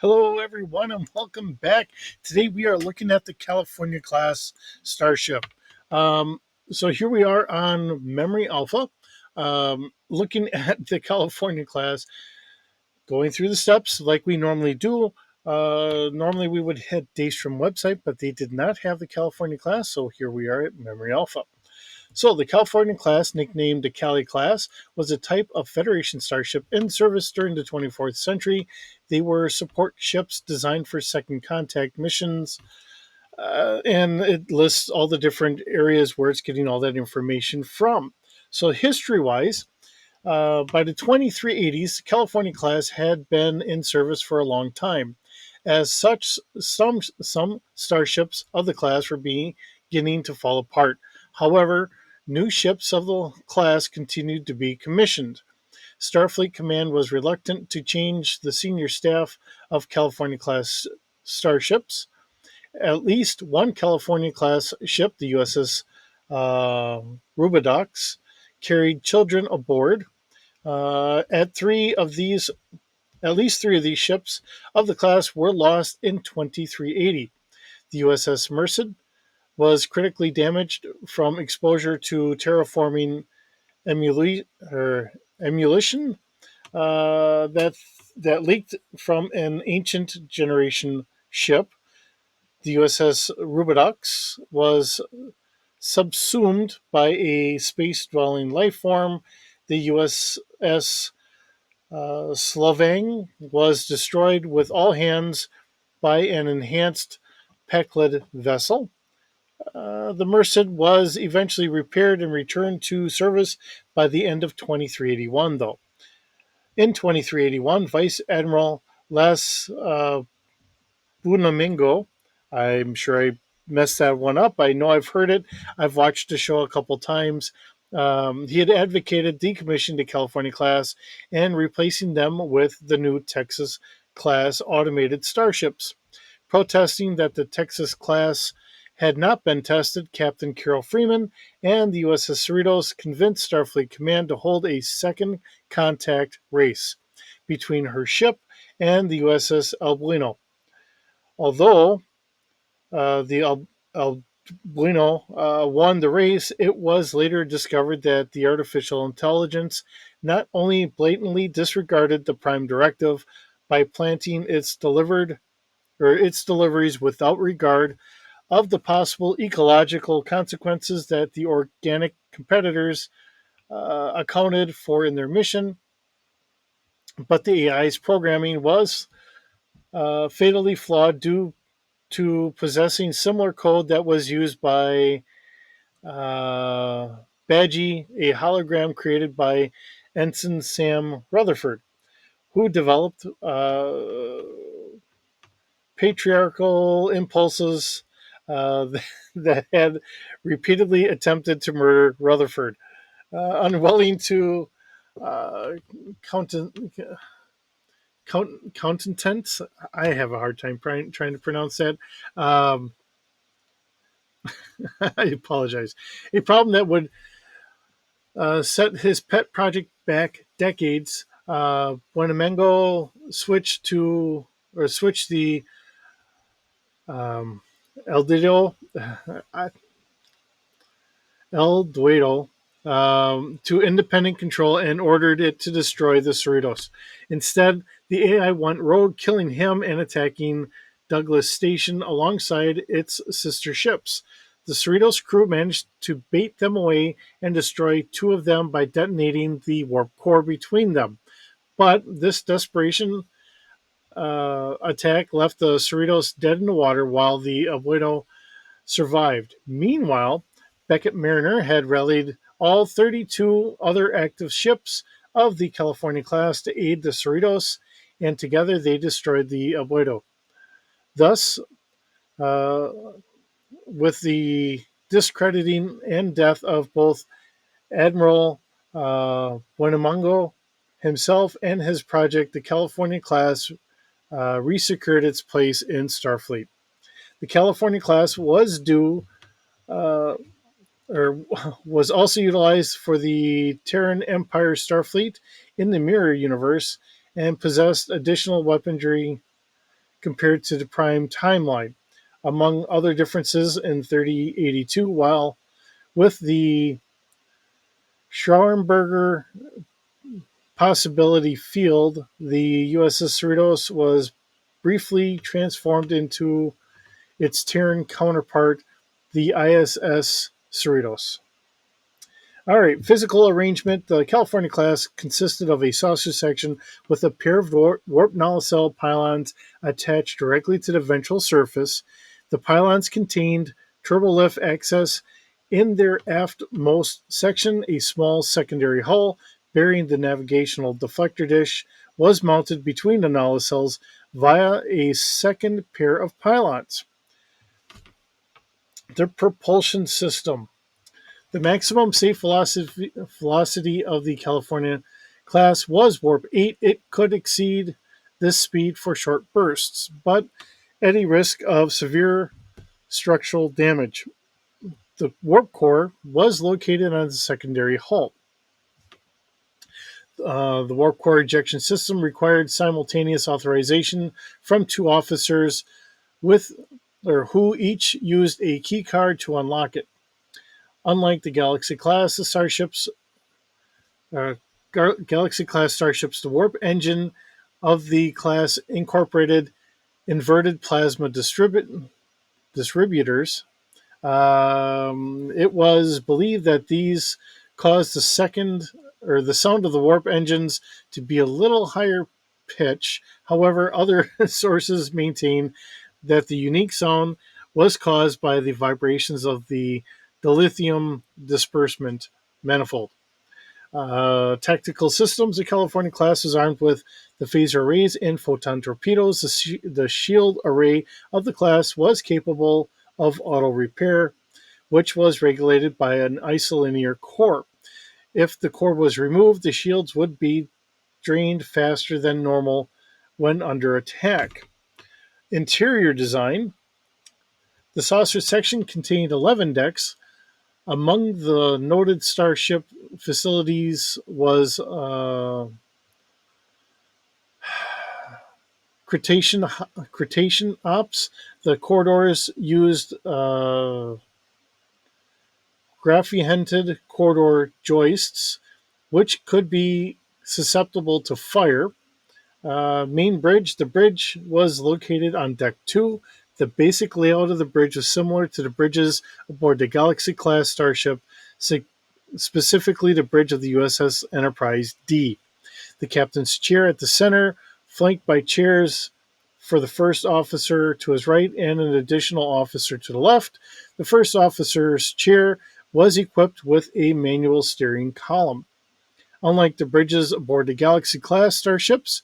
Hello, everyone, and welcome back. Today we are looking at the California class Starship. Um, so here we are on Memory Alpha, looking at the California class, going through the steps like we normally do. Normally we would hit Daystrom website, but they did not have the California class, so here we are at Memory Alpha. So, the California class, nicknamed the Cali class, was a type of Federation starship in service during the 24th century. They were support ships designed for second contact missions, and it lists all the different areas where it's getting all that information from. So, history wise, by the 2380s, the California class had been in service for a long time. As such, some starships of the class were beginning to fall apart. However, new ships of the class continued to be commissioned. Starfleet Command was reluctant to change the senior staff of California class starships. At least one California class ship, the USS Rubidoux, carried children aboard. At least three of these ships of the class were lost in 2380. The USS Merced was critically damaged from exposure to terraforming emulation that leaked from an ancient generation ship. The USS Rubidoux was subsumed by a space dwelling life form. The USS Slovang was destroyed with all hands by an enhanced Pekled vessel. The Merced was eventually repaired and returned to service by the end of 2381, though. In 2381, Vice Admiral Las Bunamingo, I'm sure I messed that one up. I know I've heard it. I've watched the show a couple times. He had advocated decommissioning the California class and replacing them with the new Texas class automated starships. Protesting that the Texas class had not been tested, Captain Carol Freeman and the USS Cerritos convinced Starfleet Command to hold a second contact race between her ship and the USS El Bueno. Although the El Bueno won the race, it was later discovered that the artificial intelligence not only blatantly disregarded the Prime Directive by planting its deliveries without regard of the possible ecological consequences that the organic competitors accounted for in their mission, but the AI's programming was fatally flawed due to possessing similar code that was used by Badgie, a hologram created by Ensign Sam Rutherford, who developed patriarchal impulses uh, that had repeatedly attempted to murder Rutherford. Unwilling to uh, count, countenance, I have a hard time trying to pronounce that. Um, I apologize. A problem that would set his pet project back decades. When Amengo switched the um, El Dido, El Duedo to independent control and ordered it to destroy the Cerritos. Instead, the AI went rogue, killing him and attacking Douglas Station alongside its sister ships. The Cerritos crew managed to bait them away and destroy two of them by detonating the warp core between them. But this desperation attack left the Cerritos dead in the water while the Abuelo survived. Meanwhile, Beckett Mariner had rallied all 32 other active ships of the California class to aid the Cerritos, and together they destroyed the Abuelo. Thus, uh, with the discrediting and death of both Admiral Buenamango himself and his project, the California class resecured its place in Starfleet. The California class was due uh, or was also utilized for the Terran Empire Starfleet in the Mirror universe and possessed additional weaponry compared to the prime timeline. Among other differences in 3082, while with the Scharnberger possibility field, the USS Cerritos was briefly transformed into its Terran counterpart, the ISS Cerritos. All right, physical arrangement. The California class consisted of a saucer section with a pair of warp nacelle pylons attached directly to the ventral surface. The pylons contained turbolift access. In their aftmost section, a small secondary hull bearing the navigational deflector dish was mounted between the nacelles via a second pair of pylons. The propulsion system. The maximum safe velocity of the California class was warp 8. It could exceed this speed for short bursts, but at a risk of severe structural damage. The warp core was located on the secondary hull. The warp core ejection system required simultaneous authorization from two officers with or who each used a key card to unlock it. Unlike the Galaxy class, the starships Galaxy class starships, the warp engine of the class incorporated inverted plasma distributors. It was believed that these caused the sound of the warp engines to be a little higher pitch. However, other sources maintain that the unique sound was caused by the vibrations of the dilithium disbursement manifold. Tactical systems. The California class is armed with the phaser arrays and photon torpedoes. The shield array of the class was capable of auto repair, which was regulated by an isolinear core. If the core was removed, the shields would be drained faster than normal when under attack. Interior design. The saucer section contained 11 decks. Among the noted starship facilities was Cretacean ops. The corridors used graphiented corridor joists, which could be susceptible to fire. Main bridge. The bridge was located on deck 2. The basic layout of the bridge was similar to the bridges aboard the Galaxy class starship, specifically the bridge of the USS Enterprise D. The captain's chair at the center, flanked by chairs for the first officer to his right and an additional officer to the left. The first officer's chair was equipped with a manual steering column. Unlike the bridges aboard the Galaxy class starships,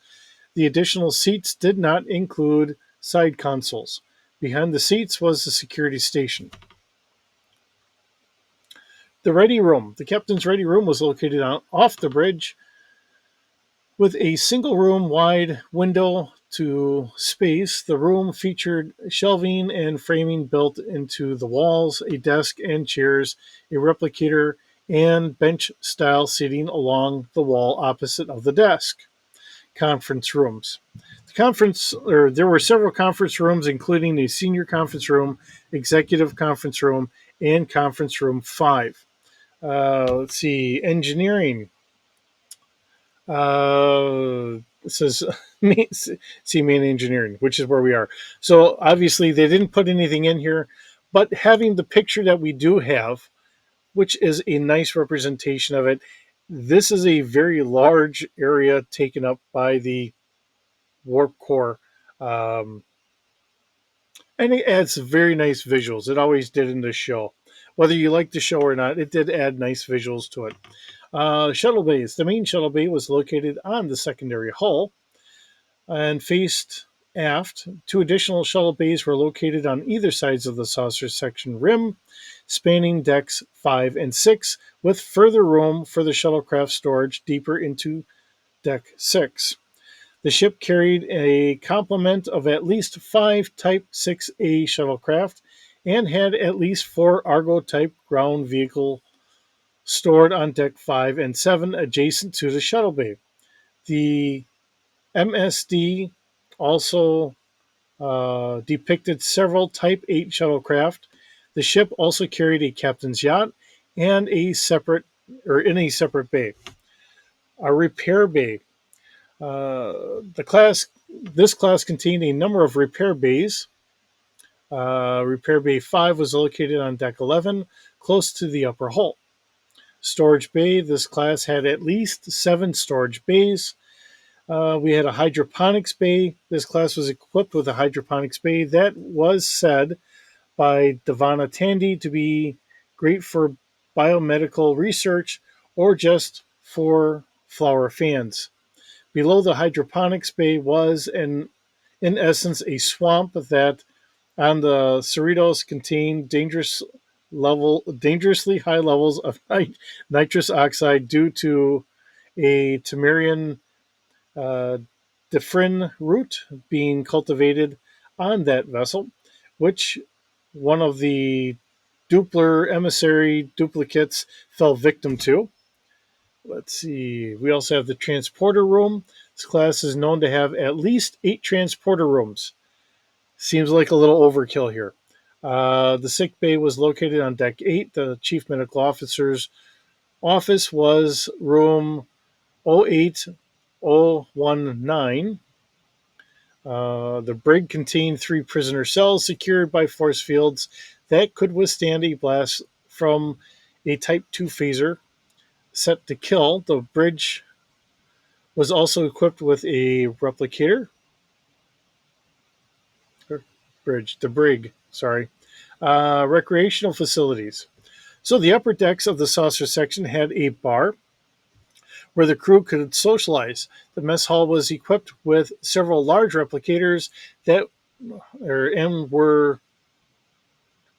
the additional seats did not include side consoles. Behind the seats was the security station. The ready room. The captain's ready room was located off the bridge with a single room wide window to space. The room featured shelving and framing built into the walls, a desk and chairs, a replicator, and bench-style seating along the wall opposite of the desk. Conference rooms. There were several conference rooms, including a senior conference room, executive conference room, and conference room 5. Let's see, engineering. It says main engineering, which is where we are. So obviously they didn't put anything in here, but having the picture that we do have, which is a nice representation of it, this is a very large area taken up by the warp core. And it adds very nice visuals. It always did in this show. Whether you like the show or not, it did add nice visuals to it. Shuttle bays. The main shuttle bay was located on the secondary hull and faced aft. 2 additional shuttle bays were located on either sides of the saucer section rim, spanning decks 5 and 6, with further room for the shuttlecraft storage deeper into deck 6. The ship carried a complement of at least 5 Type 6A shuttlecraft and had at least 4 Argo-type ground vehicle stored on deck 5 and 7 adjacent to the shuttle bay. The MSD also depicted several Type 8 shuttlecraft. The ship also carried a captain's yacht and in a separate bay. A repair bay. The class This class contained a number of repair bays. Repair Bay 5 was located on Deck 11, close to the upper hull. Storage Bay. This class had at least 7 storage bays. We had a hydroponics bay. This class was equipped with a hydroponics bay that was said by Devana Tandy to be great for biomedical research or just for flower fans. Below the hydroponics bay was, in essence, a swamp that on the Cerritos contained dangerously high levels of nitrous oxide due to a Tamarian uh, differin root being cultivated on that vessel, which one of the Doppler emissary duplicates fell victim to. Let's see. We also have the transporter room. This class is known to have at least 8 transporter rooms. Seems like a little overkill here. The sick bay was located on deck 8. The chief medical officer's office was room 08019. The brig contained 3 prisoner cells secured by force fields that could withstand a blast from a Type 2 phaser set to kill. The bridge was also equipped with a replicator. The brig, sorry. Recreational facilities. So the upper decks of the saucer section had a bar where the crew could socialize. The mess hall was equipped with several large replicators that were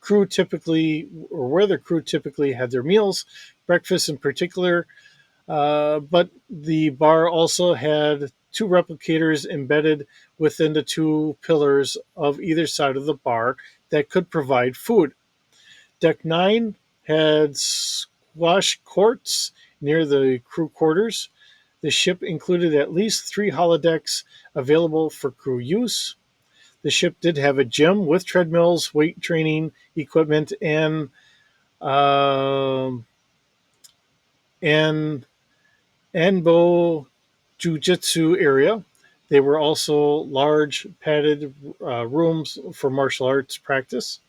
crew typically, or where the crew typically had their meals, breakfast in particular. But the bar also had 2 replicators embedded within the 2 pillars of either side of the bar that could provide food. Deck 9 had squash courts near the crew quarters. The ship included at least 3 holodecks available for crew use. The ship did have a gym with treadmills, weight training equipment, um, and Anbo Jiu-Jitsu area. They were also large padded rooms for martial arts practice.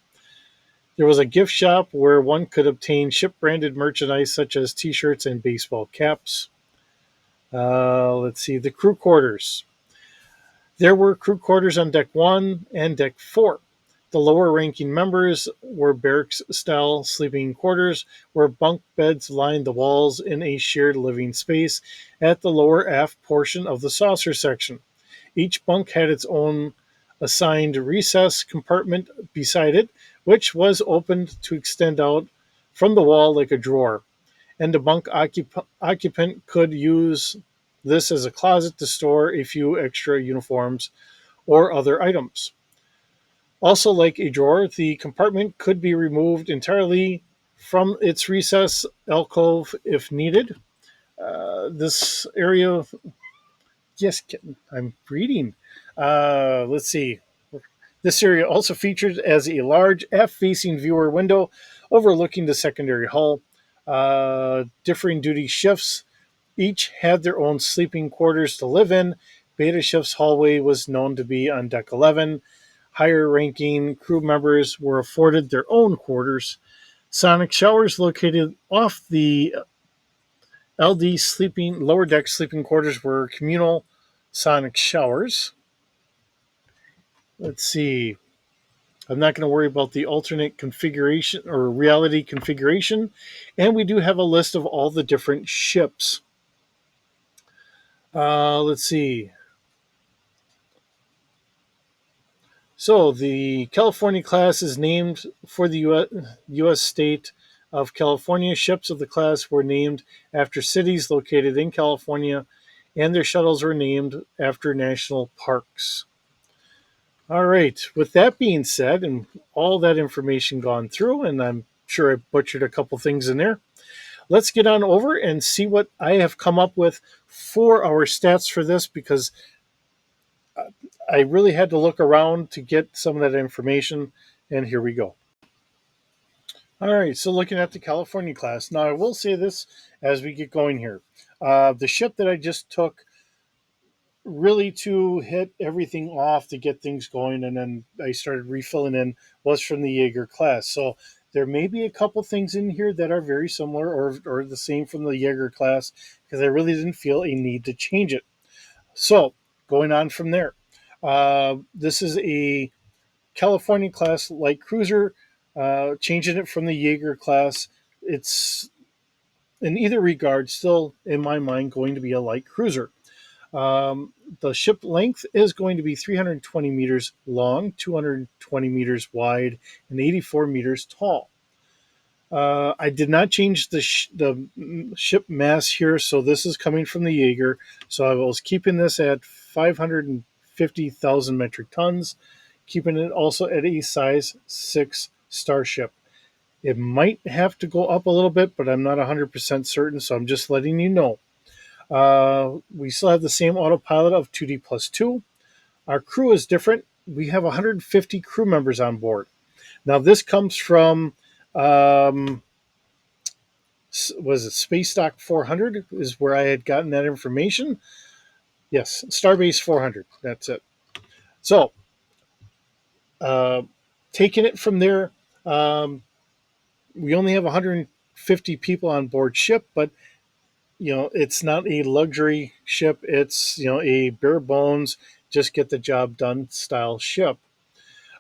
There was a gift shop where one could obtain ship-branded merchandise such as T-shirts and baseball caps. Let's see, the crew quarters. There were crew quarters on Deck 1 and Deck 4. The lower ranking members were barracks style sleeping quarters where bunk beds lined the walls in a shared living space at the lower aft portion of the saucer section. Each bunk had its own assigned recess compartment beside it, which was opened to extend out from the wall like a drawer, and the bunk occupant could use this as a closet to store a few extra uniforms or other items. Also, like a drawer, the compartment could be removed entirely from its recess alcove if needed. This area, yes, I'm reading. Let's see. This area also featured as a large aft-facing viewer window overlooking the secondary hull. Differing duty shifts each had their own sleeping quarters to live in. Beta shift's hallway was known to be on deck 11. Higher ranking crew members were afforded their own quarters. Sonic showers located off the LD sleeping lower deck sleeping quarters were communal sonic showers. Let's see. I'm not going to worry about the alternate configuration or reality configuration. And we do have a list of all the different ships. Let's see. So the California class is named for the U.S. state of California. Ships of the class were named after cities located in California, and their shuttles were named after national parks. All right. With that being said, and all that information gone through, and I'm sure I butchered a couple things in there, let's get on over and see what I have come up with for our stats for this, because I really had to look around to get some of that information, and here we go. All right, so looking at the California class. Now, I will say this as we get going here. The ship that I just took, really to hit everything off to get things going, and then I started refilling in, was from the Jaeger class. So there may be a couple things in here that are very similar or the same from the Jaeger class because I really didn't feel a need to change it. So going on from there, this is a California class light cruiser. Changing it from the Jaeger class, it's in either regard still in my mind going to be a light cruiser. The ship length is going to be 320 meters long, 220 meters wide, and 84 meters tall. I did not change the ship mass here, so this is coming from the Jaeger. So I was keeping this at 550,000 metric tons, keeping it also at a size 6 starship. It might have to go up a little bit, but I'm not 100% certain, so I'm just letting you know. We still have the same autopilot of 2D plus 2. Our crew is different. We have 150 crew members on board. Now, this comes from, was it Space Dock 400 is where I had gotten that information. Yes, Starbase 400. That's it. So, uh, taking it from there, um, we only have 150 people on board ship, but it's not a luxury ship. It's a bare bones, just get the job done style ship.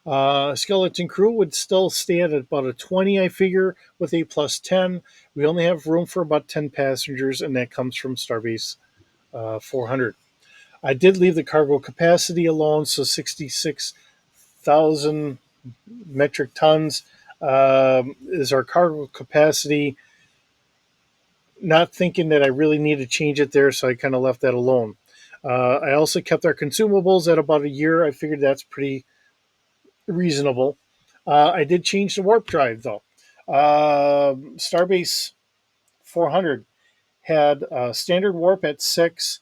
Skeleton crew would still stay at about a 20, I figure, with a plus 10. We only have room for about 10 passengers, and that comes from Starbase 400. I did leave the cargo capacity alone, so 66,000 metric tons is our cargo capacity. Not thinking that I really need to change it there, so I kind of left that alone. I also kept our consumables at about a year. I figured that's pretty reasonable. I did change the warp drive though. Starbase 400 had standard warp at 6,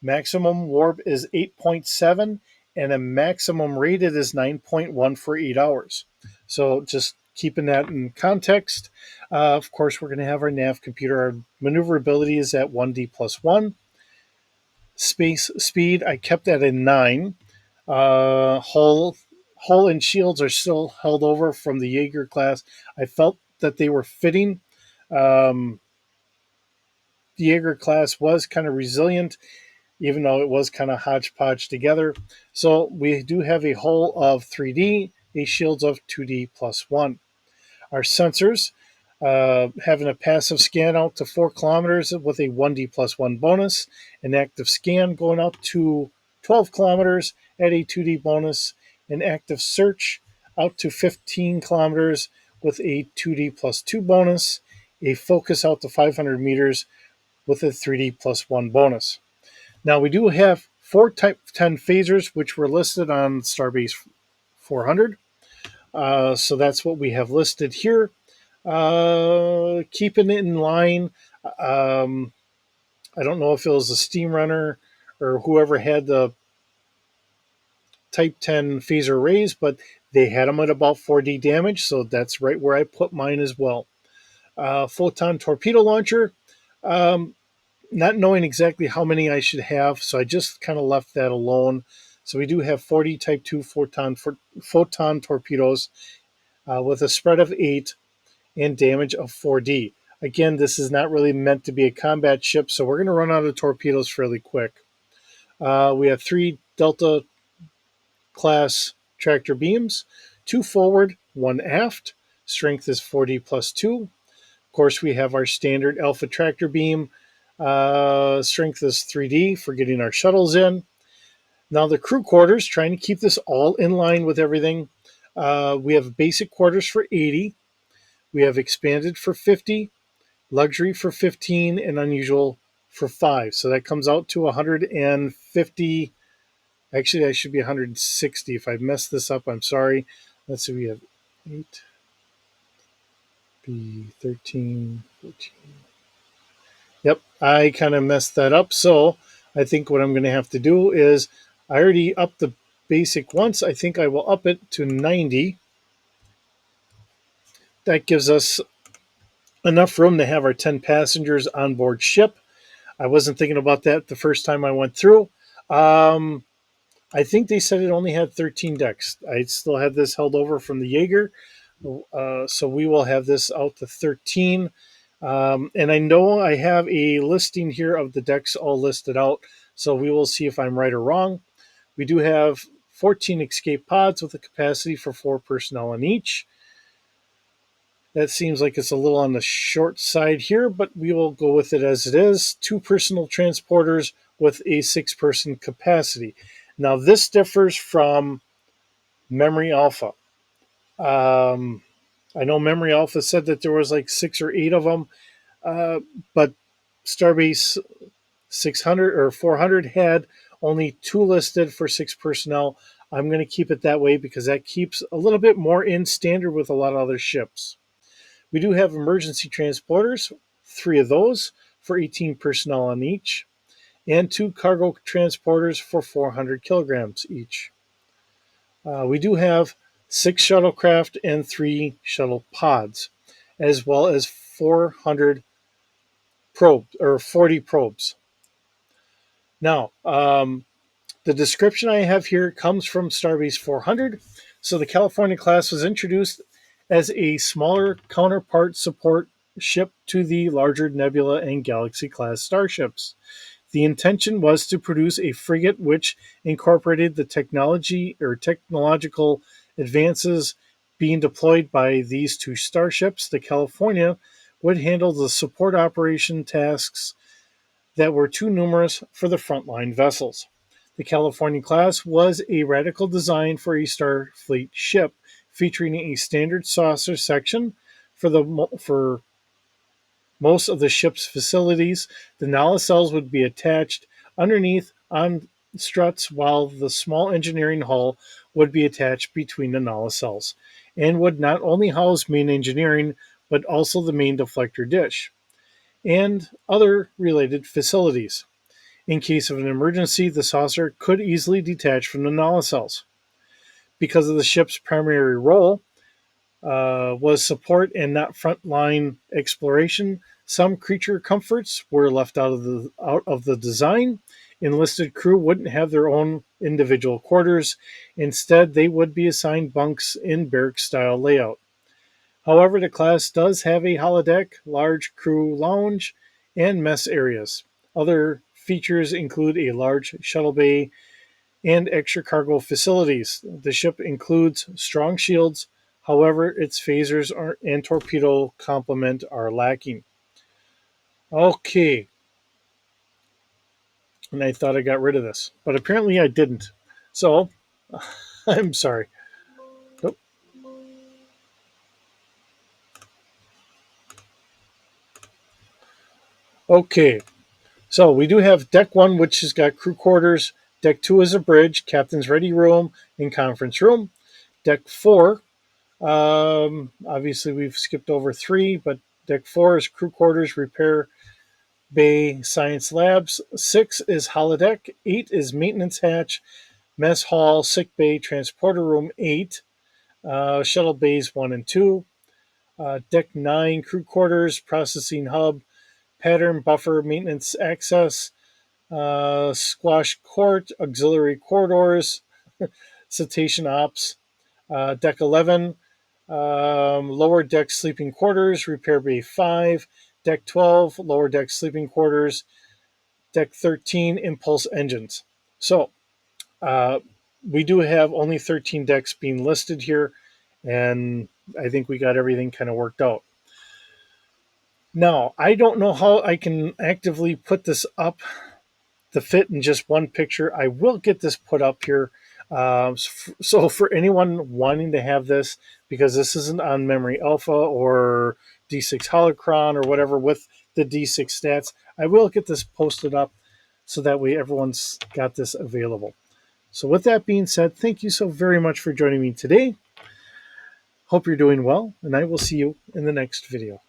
maximum warp is 8.7, and a maximum rated is 9.1 for 8 hours. So just keeping that in context. Of course, we're going to have our nav computer. Our maneuverability is at 1D plus 1. Space speed, I kept that in 9. Hull and shields are still held over from the Jaeger class. I felt that they were fitting. Um, the Jaeger class was kind of resilient, even though it was kind of hodgepodge together. So we do have a hull of 3D, a shields of 2D plus 1. Our sensors, having a passive scan out to 4 kilometers with a 1D plus 1 bonus, an active scan going out to 12 kilometers at a 2D bonus, an active search out to 15 kilometers with a 2D plus 2 bonus, a focus out to 500 meters with a 3D plus 1 bonus. Now we do have 4 Type 10 phasers, which were listed on Starbase 400. So that's what we have listed here. Keeping it in line. Um, I don't know if it was the Steam Runner or whoever had the Type 10 phaser rays, but they had them at about 4D damage, so that's right where I put mine as well. Photon torpedo launcher. Um, Not knowing exactly how many I should have, so I just kind of left that alone. So we do have 40 Type 2 photon torpedoes with a spread of 8 and damage of 4D. Again, this is not really meant to be a combat ship, so we're going to run out of torpedoes fairly quick. We have 3 Delta class tractor beams, 2 forward, 1 aft. Strength is 4D plus 2. Of course, we have our standard Alpha tractor beam. Strength is 3D for getting our shuttles in. Now, the crew quarters, trying to keep this all in line with everything. We have basic quarters for 80. We have expanded for 50, luxury for 15, and unusual for 5. So that comes out to 150. Actually, I should be 160. If I messed this up, I'm sorry. Let's see, we have 8, B, 13, 14. Yep, I kind of messed that up. So I think what I'm going to have to do is I already upped the basic once. I think I will up it to 90. That gives us enough room to have our 10 passengers on board ship. I wasn't thinking about that the first time I went through. Um, I think they said it only had 13 decks. I still have this held over from the Jaeger. So we will have this out to 13. And I know I have a listing here of the decks all listed out. So we will see if I'm right or wrong. We do have 14 escape pods with a capacity for 4 personnel in each. That seems like it's a little on the short side here, but we will go with it as it is. 2 personal transporters with a 6-person capacity. Now, this differs from Memory Alpha. I know Memory Alpha said that there was like 6 or 8 of them, but Starbase 600 or 400 had only 2 listed for 6 personnel. I'm going to keep it that way because that keeps a little bit more in standard with a lot of other ships. We do have emergency transporters, 3 of those for 18 personnel on each, and 2 cargo transporters for 400 kilograms each. We do have 6 shuttlecraft and 3 shuttle pods, as well as 400 probes or 40 probes. Now, the description I have here comes from Starbase 400. So the California class was introduced as a smaller counterpart support ship to the larger Nebula and Galaxy class starships. The intention was to produce a frigate which incorporated the technology or technological advances being deployed by these 2 starships. The California would handle the support operation tasks that were too numerous for the frontline vessels. The California class was a radical design for a Starfleet ship, featuring a standard saucer section for most of the ship's facilities. The nacelles would be attached underneath on struts, while the small engineering hull would be attached between the nacelles and would not only house main engineering but also the main deflector dish and other related facilities. In case of an emergency, the saucer could easily detach from the nacelles. Because of the ship's primary role was support and not frontline exploration, some creature comforts were left out of the design. Enlisted crew wouldn't have their own individual quarters. Instead, they would be assigned bunks in barrack-style layout. However, the class does have a holodeck, large crew lounge, and mess areas. Other features include a large shuttle bay and extra cargo facilities. The ship includes strong shields, however, its phasers and torpedo complement are lacking. Okay, and I thought I got rid of this, but apparently I didn't. So, I'm sorry. Nope. Okay, so we do have deck 1, which has got crew quarters. Deck 2 is a bridge, captain's ready room, and conference room. Deck 4, obviously we've skipped over 3, but deck 4 is crew quarters, repair bay, science labs. 6 is holodeck. 8 is maintenance hatch, mess hall, sick bay, transporter room. 8, shuttle bays 1 and 2. Deck 9, crew quarters, processing hub, pattern buffer, maintenance access, squash court, auxiliary corridors, cetacean ops. Deck 11, lower deck sleeping quarters, repair bay 5. Deck 12, lower deck sleeping quarters. Deck 13, impulse engines. So uh, we do have only 13 decks being listed here, and I think we got everything kind of worked out. Now, I don't know how I can actively put this up to fit in just one picture. I will get this put up here. So for anyone wanting to have this, because this isn't on Memory Alpha or D6 Holocron or whatever with the D6 stats, I will get this posted up so that way everyone's got this available. So with that being said, thank you so very much for joining me today. Hope you're doing well, and I will see you in the next video.